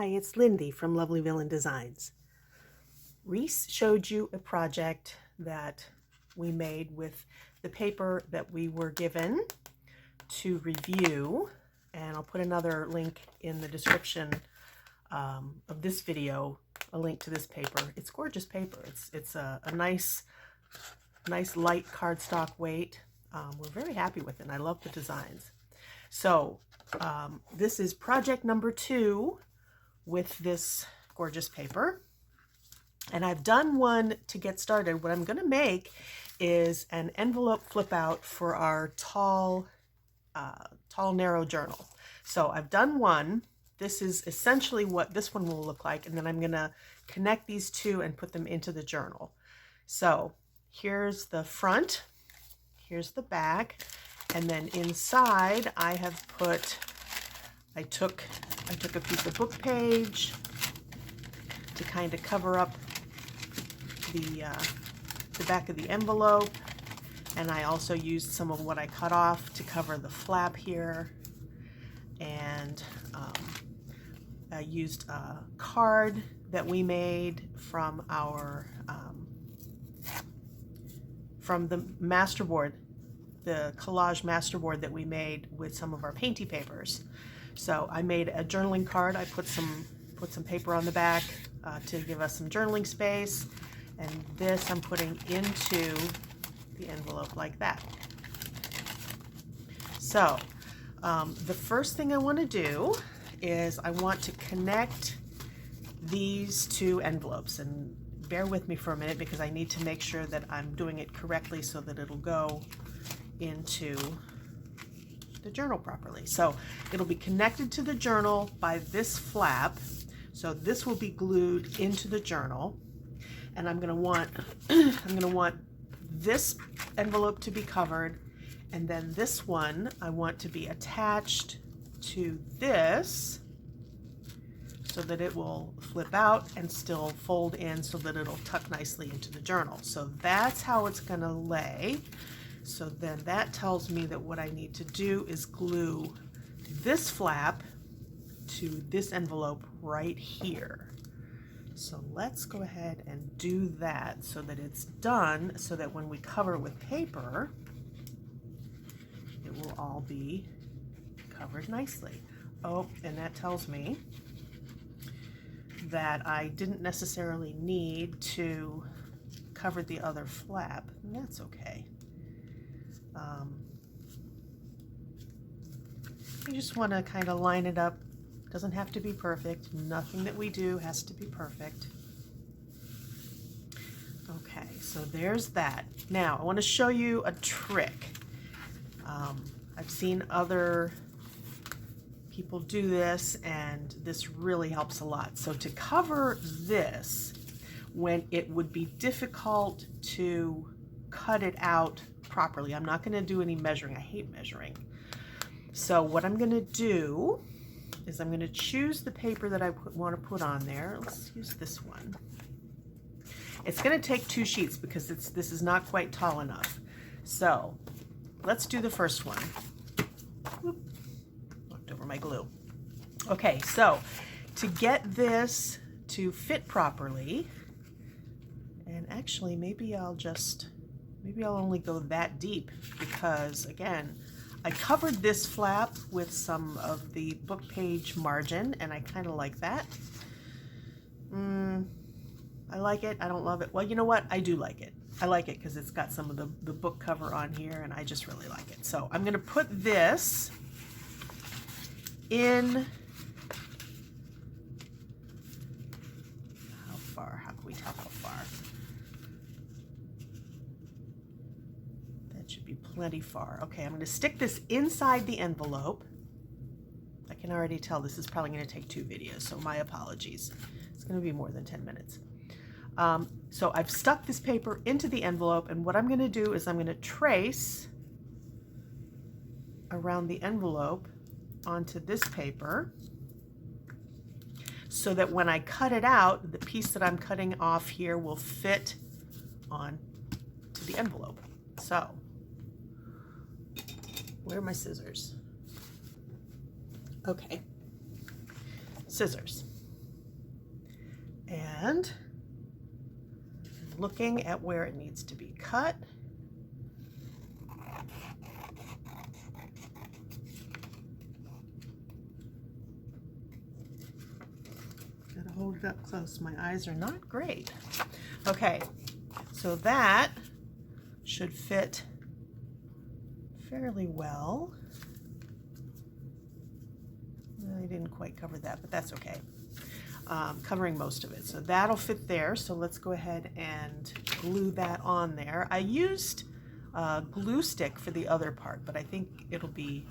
Hi, it's Lindy from Lovely Villain Designs. Reese showed you a project that we made with the paper that we were given to review, and I'll put another link in the description of this video, a link to this paper. It's gorgeous paper. It's a nice light cardstock weight. We're very happy with it, and I love the designs. So this is project number 2 with this gorgeous paper, and I've done one to get started. What I'm going to make is an envelope flip out for our tall narrow journal. So I've done one. This is essentially what this one will look like, and then I'm going to connect these two and put them into the journal. So here's the front, here's the back, and then inside I have put, I took a piece of book page to kind of cover up the back of the envelope, and I also used some of what I cut off to cover the flap here, and I used a card that we made from our from the masterboard, the collage masterboard that we made with some of our painty papers. So I made a journaling card. I put some paper on the back to give us some journaling space, and this I'm putting into the envelope like that. So the first thing I want to do is I want to connect these two envelopes, and bear with me for a minute because I need to make sure that I'm doing it correctly so that it'll go into the journal properly. So it'll be connected to the journal by this flap. So this will be glued into the journal, and I'm going to want this envelope to be covered, and then this one I want to be attached to this so that it will flip out and still fold in so that it'll tuck nicely into the journal. So that's how it's going to lay. So then that tells me that what I need to do is glue this flap to this envelope right here. So let's go ahead and do that so that it's done, so that when we cover it with paper, it will all be covered nicely. Oh, and that tells me that I didn't necessarily need to cover the other flap, and that's okay. You just want to kind of line it up. Doesn't have to be perfect. Nothing that we do has to be perfect. Okay, so there's that. Now I want to show you a trick. I've seen other people do this, and this really helps a lot. So to cover this, when it would be difficult to cut it out properly, I'm not going to do any measuring. I hate measuring. So what I'm going to do is I'm going to choose the paper that I want to put on there. Let's use this one. It's going to take 2 sheets because this is not quite tall enough. So let's do the first one. Whoop. Knocked over my glue. Okay, so to get this to fit properly, and actually maybe I'll only go that deep, because again, I covered this flap with some of the book page margin, and I kind of like that. I like it. I don't love it. Well, you know what? I do like it. I like it because it's got some of the book cover on here, and I just really like it. So I'm going to put this in. How far? How can we tell how far? Should be plenty far. Okay, I'm going to stick this inside the envelope. I can already tell this is probably going to take 2 videos, so my apologies. It's going to be more than 10 minutes. So I've stuck this paper into the envelope, and what I'm going to do is I'm going to trace around the envelope onto this paper so that when I cut it out, the piece that I'm cutting off here will fit on to the envelope. So where are my scissors? Okay, scissors. And looking at where it needs to be cut. Gotta hold it up close. My eyes are not great. Okay, so that should fit fairly well. I didn't quite cover that, but that's okay. Covering most of it. So that'll fit there. So let's go ahead and glue that on there. I used glue stick for the other part, but I think it'll be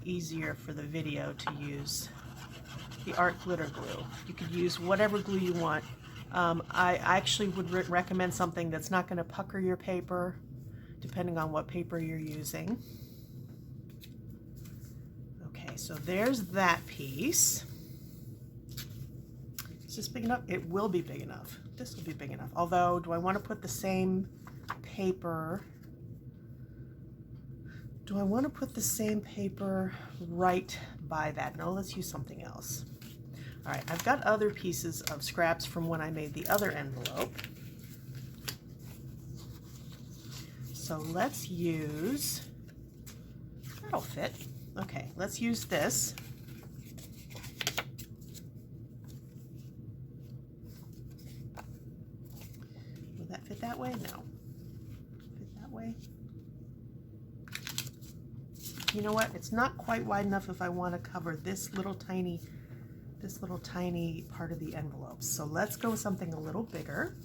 easier for the video to use the art glitter glue. You could use whatever glue you want. I actually would recommend something that's not going to pucker your paper, depending on what paper you're using. Okay, so there's that piece. Is this big enough? It will be big enough. This will be big enough. Although, do I want to put the same paper? Do I want to put the same paper right by that? No, let's use something else. All right, I've got other pieces of scraps from when I made the other envelope. So let's use, that'll fit. Okay, let's use this. Will that fit that way? No. Fit that way? You know what? It's not quite wide enough if I want to cover this little tiny part of the envelope. So let's go with something a little bigger.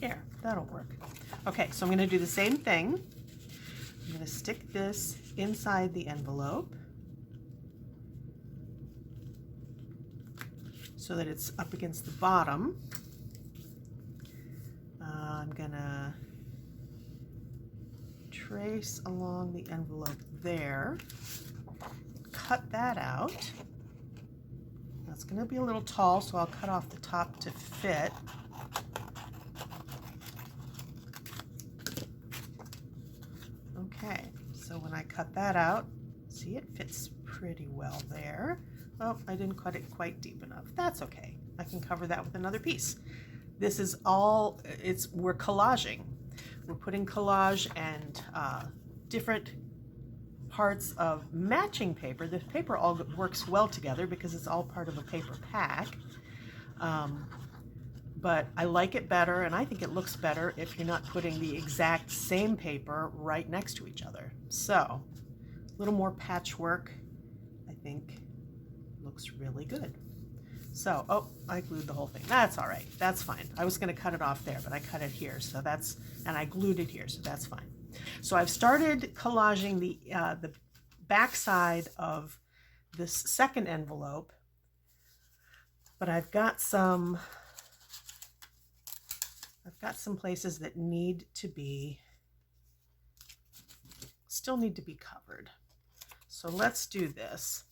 There, that'll work. Okay, so I'm going to do the same thing. I'm going to stick this inside the envelope so that it's up against the bottom. I'm going to trace along the envelope there. Cut that out. That's going to be a little tall, so I'll cut off the top to fit. Okay, so when I cut that out, see, it fits pretty well there. Oh, I didn't cut it quite deep enough. That's okay. I can cover that with another piece. This is all, we're collaging. We're putting collage and different parts of matching paper. The paper all works well together because it's all part of a paper pack. But I like it better, and I think it looks better if you're not putting the exact same paper right next to each other. So a little more patchwork, I think, looks really good. So, oh, I glued the whole thing. That's all right. That's fine. I was going to cut it off there, but I cut it here. So that's, and I glued it here. So that's fine. So I've started collaging the back side of this second envelope, but I've got some places that still need to be covered. So let's do this.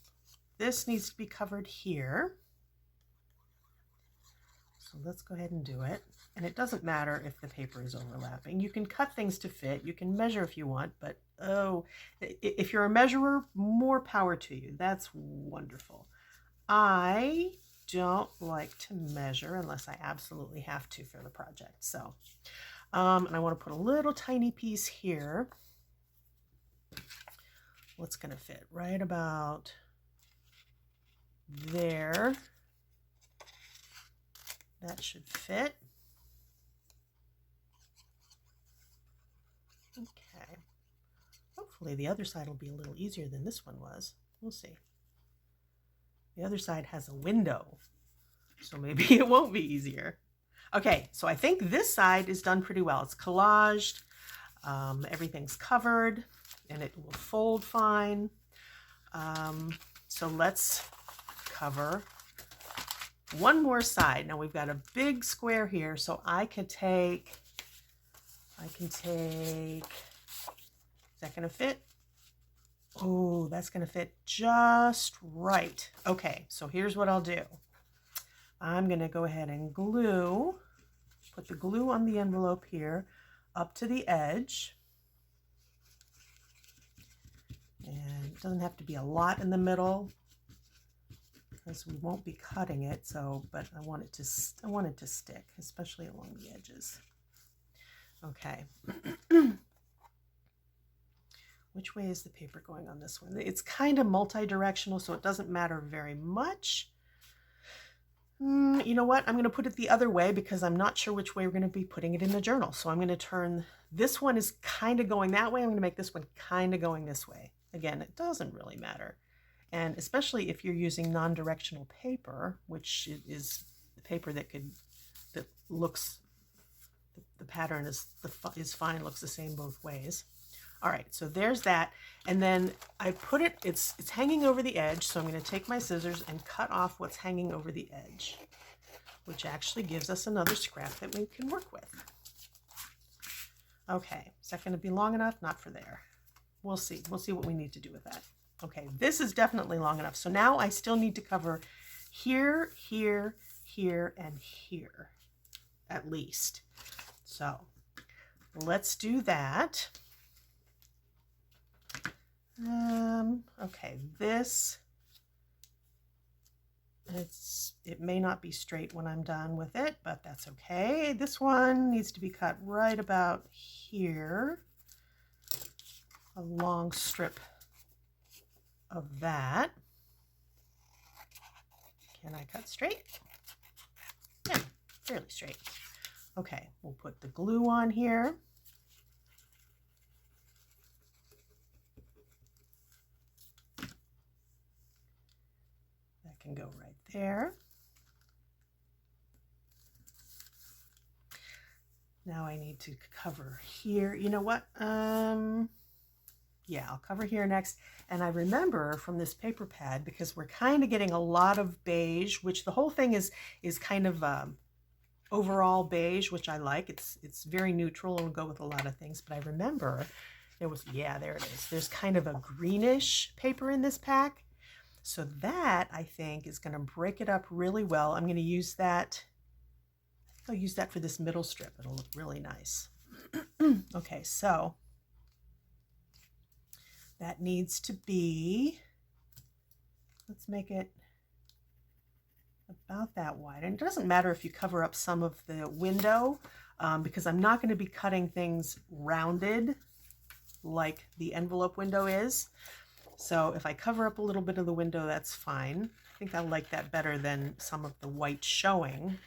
This needs to be covered here. So let's go ahead and do it. And it doesn't matter if the paper is overlapping. You can cut things to fit. You can measure if you want, but oh, if you're a measurer, more power to you. That's wonderful. I don't like to measure unless I absolutely have to for the project. So, and I want to put a little tiny piece here. What's going to fit? Right about there. That should fit. Okay. Hopefully the other side will be a little easier than this one was. We'll see. The other side has a window, so maybe it won't be easier. Okay, so I think this side is done pretty well. It's collaged, everything's covered, and it will fold fine. So let's cover one more side. Now we've got a big square here, so I can take, is that gonna fit? Oh, that's gonna fit just right. Okay, so here's what I'll do. I'm gonna go ahead and put the glue on the envelope here up to the edge. And it doesn't have to be a lot in the middle. because we won't be cutting it. So, but I want it to stick, especially along the edges. Okay. Which way is the paper going on this one? It's kind of multi-directional, so it doesn't matter very much. You know what? I'm going to put it the other way because I'm not sure which way we're going to be putting it in the journal. So I'm going to turn, this one is kind of going that way. I'm going to make this one kind of going this way. Again, it doesn't really matter. And especially if you're using non-directional paper, which is the paper that looks, the pattern is fine, looks the same both ways. All right, so there's that. And then I put it, it's hanging over the edge. So I'm going to take my scissors and cut off what's hanging over the edge, which actually gives us another scrap that we can work with. Okay, is that going to be long enough? Not for there. We'll see. We'll see what we need to do with that. Okay, this is definitely long enough. So now I still need to cover here, here, here, and here, at least. So let's do that. Okay, this, it may not be straight when I'm done with it, but that's okay. This one needs to be cut right about here. A long strip of that. Can I cut straight? Yeah, fairly straight. Okay, we'll put the glue on here. That can go right there. Now I need to cover here. You know what? Yeah, I'll cover here next. And I remember from this paper pad, because we're kind of getting a lot of beige, which the whole thing is kind of overall beige, which I like. It's very neutral and will go with a lot of things. But I remember there was, yeah, there it is. There's kind of a greenish paper in this pack. So that, I think, is going to break it up really well. I'm going to use that. I'll use that for this middle strip. It'll look really nice. Okay, so that needs to be, let's make it about that wide. And it doesn't matter if you cover up some of the window, because I'm not going to be cutting things rounded like the envelope window is. So if I cover up a little bit of the window, that's fine. I think I like that better than some of the white showing.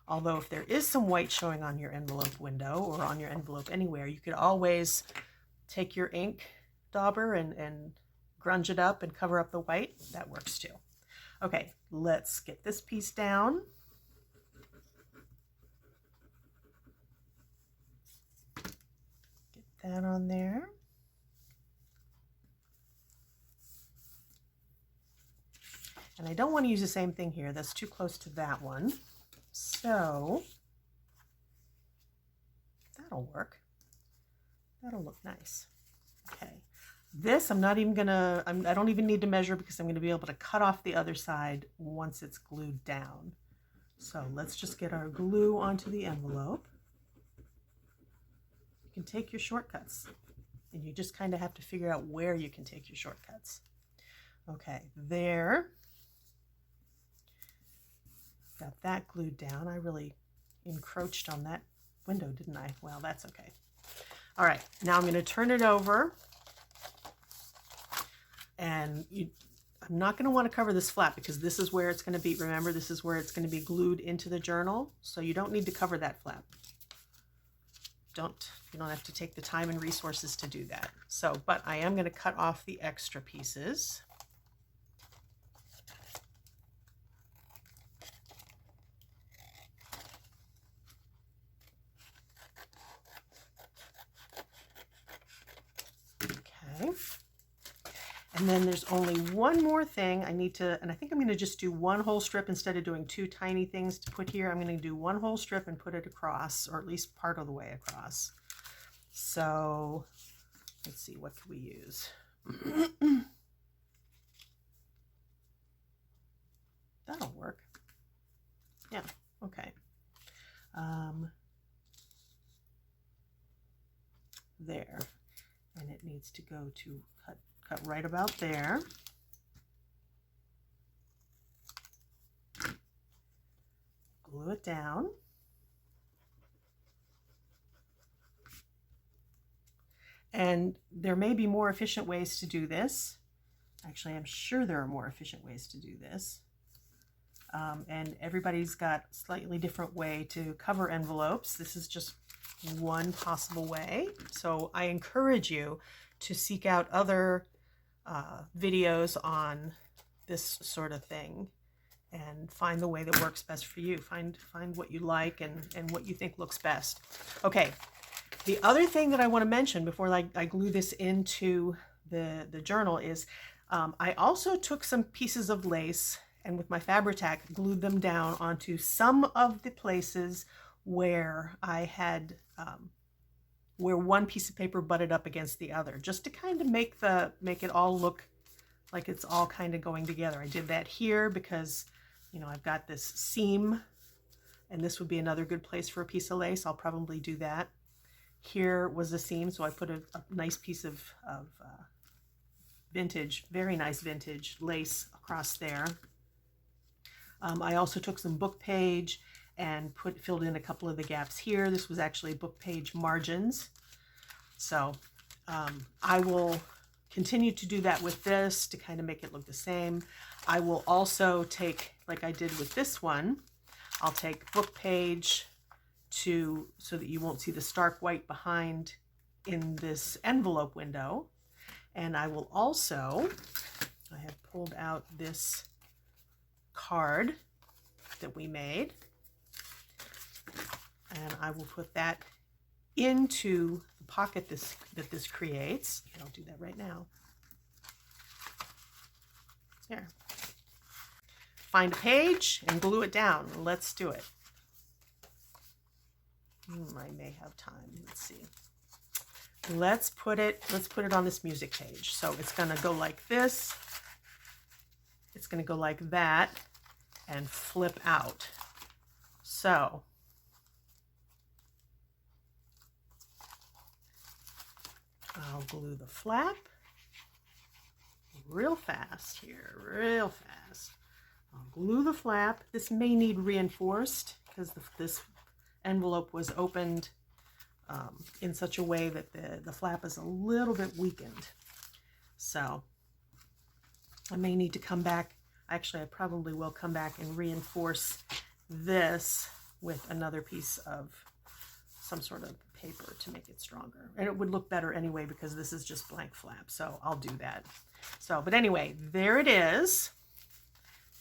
Although if there is some white showing on your envelope window or on your envelope anywhere, you could always take your ink dauber and grunge it up and cover up the white. That works too. Okay, let's get this piece down. Get that on there. And I don't want to use the same thing here. That's too close to that one. So that'll work. That'll look nice. Okay. This I'm not even gonna, I don't even need to measure because I'm gonna be able to cut off the other side once it's glued down. So let's just get our glue onto the envelope. You can take your shortcuts and you just kind of have to figure out where you can take your shortcuts. Okay, there. Got that glued down. I really encroached on that window, didn't I? Well, that's okay. All right, now I'm going to turn it over. And I'm not going to want to cover this flat because this is where it's going to be. Remember, this is where it's going to be glued into the journal. So you don't need to cover that flap. You don't have to take the time and resources to do that. So, but I am going to cut off the extra pieces. Okay. And then there's only one more thing I need to, and I think I'm going to just do one whole strip instead of doing two tiny things to put here. I'm going to do one whole strip and put it across, or at least part of the way across. So let's see, what can we use? That'll work. Yeah, okay. There. And it needs to go to cut right about there. glue it down. And there may be more efficient ways to do this. Actually, I'm sure there are more efficient ways to do this. And everybody's got a slightly different way to cover envelopes. This is just one possible way. So I encourage you to seek out other videos on this sort of thing and find the way that works best for you. Find what you like and what you think looks best. Okay, the other thing that I want to mention before I glue this into the journal is I also took some pieces of lace and with my Fabri-Tac glued them down onto some of the places where I had where one piece of paper butted up against the other, just to kind of make it all look like it's all kind of going together. I did that here because, you know, I've got this seam and this would be another good place for a piece of lace. I'll probably do that. Here was a seam, so I put a nice piece of vintage, very nice vintage lace across there. I also took some book page and filled in a couple of the gaps here. This was actually book page margins. So I will continue to do that with this to kind of make it look the same. I will also take, like I did with this one, I'll take book page so that you won't see the stark white behind in this envelope window. And I will also, I have pulled out this card that we made, and I will put that into the pocket that this creates. I'll do that right now. There. Find a page and glue it down. Let's do it. I may have time. Let's see. Let's put it on this music page. So it's going to go like this. It's going to go like that and flip out. So I'll glue the flap real fast here, real fast. I'll glue the flap. This may need reinforced because this envelope was opened in such a way that the flap is a little bit weakened. So I may need to come back. Actually, I probably will come back and reinforce this with another piece of some sort of paper to make it stronger. And it would look better anyway because this is just blank flap. So I'll do that. So, but anyway, there it is.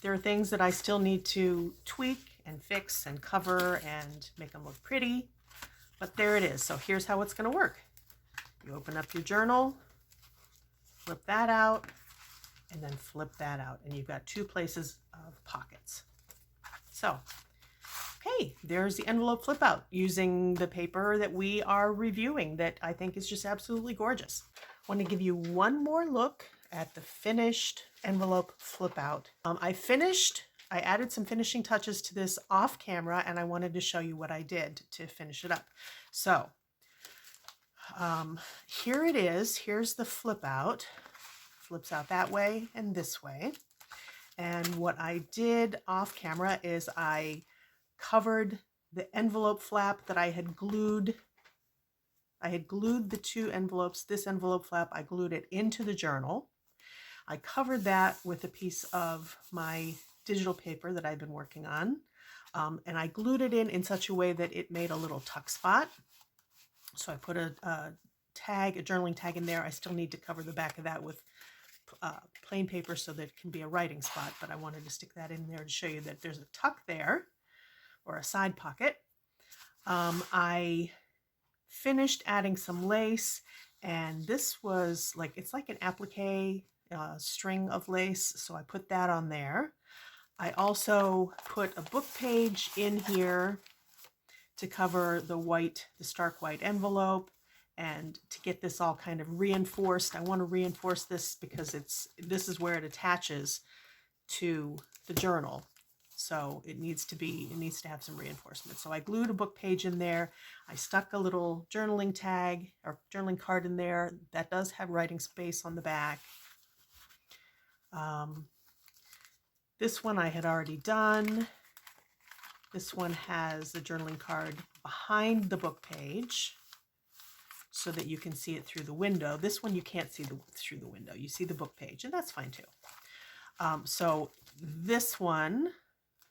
There are things that I still need to tweak and fix and cover and make them look pretty. But there it is. So here's how it's going to work. You open up your journal, flip that out, and then flip that out. And you've got two places of pockets. So, okay, there's the envelope flip out using the paper that we are reviewing that I think is just absolutely gorgeous. I want to give you one more look at the finished envelope flip out. I added some finishing touches to this off camera, and I wanted to show you what I did to finish it up. So here it is. Here's the flip out. Flips out that way and this way. And what I did off camera is I covered the envelope flap that I had glued. I had glued the two envelopes. This envelope flap, I glued it into the journal. I covered that with a piece of my digital paper that I've been working on. And I glued it in such a way that it made a little tuck spot. So I put a journaling tag in there. I still need to cover the back of that with plain paper so that it can be a writing spot, but I wanted to stick that in there to show you that there's a tuck there, or a side pocket. I finished adding some lace, and this was like, it's like an applique string of lace, so I put that on there. I also put a book page in here to cover the stark white envelope, and to get this all kind of reinforced. I want to reinforce this because this is where it attaches to the journal. So it needs to have some reinforcement. So I glued a book page in there. I stuck a little journaling tag or journaling card in there. That does have writing space on the back. This one I had already done. This one has the journaling card behind the book page so that you can see it through the window. This one you can't see through the window. You see the book page, and that's fine too. So this one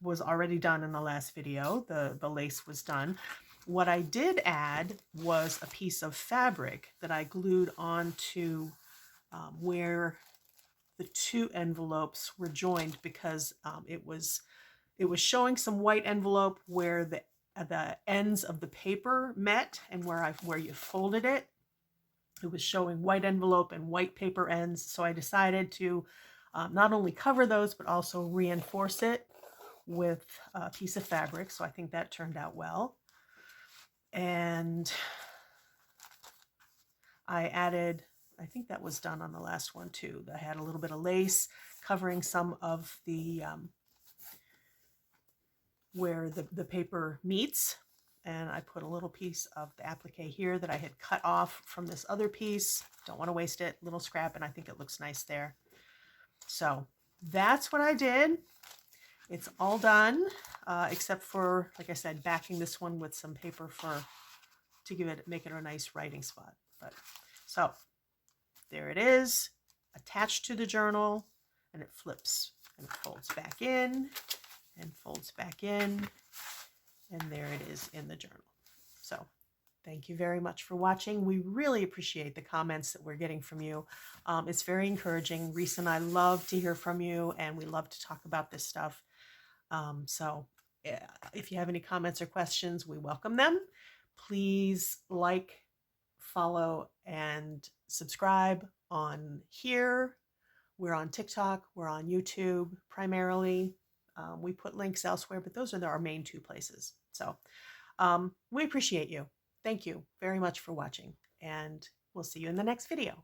was already done in the last video. The lace was done. What I did add was a piece of fabric that I glued onto where the two envelopes were joined, because it was showing some white envelope where the ends of the paper met, and where you folded it. It was showing white envelope and white paper ends. So I decided to not only cover those, but also reinforce it with a piece of fabric. So I think that turned out well. And I added, I think that was done on the last one too. I had a little bit of lace covering some of the where the paper meets, and I put a little piece of the applique here that I had cut off from this other piece. Don't want to waste it, little scrap, and I think it looks nice there. So that's what I did. It's all done, except for, like I said, backing this one with some paper to make it a nice writing spot. But so there it is, attached to the journal, and it flips and it folds back in and folds back in, and there it is in the journal. So thank you very much for watching. We really appreciate the comments that we're getting from you. It's very encouraging. Reese and I love to hear from you, and we love to talk about this stuff. So if you have any comments or questions, we welcome them. Please like, follow, and subscribe on here. We're on TikTok. We're on YouTube primarily. We put links elsewhere, but those are our main two places. So we appreciate you. Thank you very much for watching, and we'll see you in the next video.